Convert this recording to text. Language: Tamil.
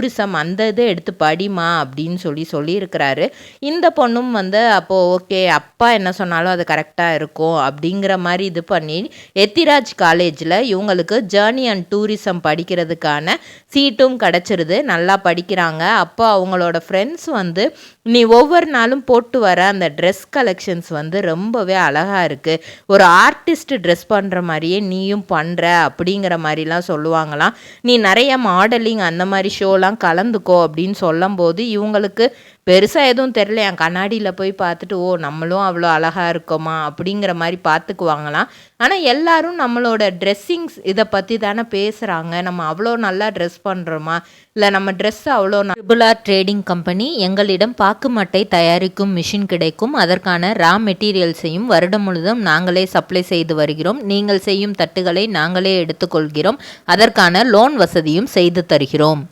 டூரிசம் அந்த இதை எடுத்து படிமா அப்படின்னு சொல்லியிருக்கிறாரு. இந்த பொண்ணும் வந்து அப்போது ஓகே அப்பா என்ன சொன்னாலும் அது கரெக்டாக இருக்கும் அப்படிங்கிற மாதிரி இது பண்ணி எத்திராஜ் காலேஜில் இவங்களுக்கு ஜேர்னி அண்ட் டூரிசம் படிக்கிறதுக்கான சீட்டும் கிடச்சிருது. நல்லா படிக்கிறாங்க. அப்போ அவங்களோட ஃப்ரெண்ட்ஸ் வந்து நீ ஒவ்வொரு நாளும் போட்டு வர அந்த ட்ரெஸ் கலெக்ஷன்ஸ் வந்து ரொம்பவே அழகாக இருக்குது, ஒரு ஆர்டிஸ்ட் ட்ரெஸ் பண்ணுற மாதிரியே நீயும் பண்ணுற அப்படிங்கிற மாதிரிலாம் சொல்லுவாங்களாம். நீ நிறைய மாடலிங் அந்த மாதிரி ஷோலாம் கலந்துக்கோ அப்படின்னு சொல்லும்போது இவங்களுக்கு பெருசாக எதுவும் தெரில, என் கண்ணாடியில் போய் பார்த்துட்டு ஓ நம்மளும் அவ்வளோ அழகாக இருக்கோமா அப்படிங்கிற மாதிரி பார்த்துக்குவாங்களாம். ஆனால் எல்லாரும் நம்மளோட ட்ரெஸ்ஸிங்ஸ் இதை பற்றி தானே பேசுகிறாங்க, நம்ம அவ்வளோ நல்லா ட்ரெஸ் பண்ணுறோமா, இல்லை நம்ம ட்ரெஸ் அவ்வளோ ட்ரிபிள்ஆர் ட்ரேடிங் கம்பெனி எங்களிடம் பாக்கு மட்டை தயாரிக்கும் மிஷின் கிடைக்கும், அதற்கான ரா மெட்டீரியல்ஸையும் வருடம் முழுதும் நாங்களே சப்ளை செய்து வருகிறோம், நீங்கள் செய்யும் தட்டுகளை நாங்களே எடுத்துக்கொள்கிறோம், அதற்கான லோன் வசதியும் செய்து தருகிறோம்.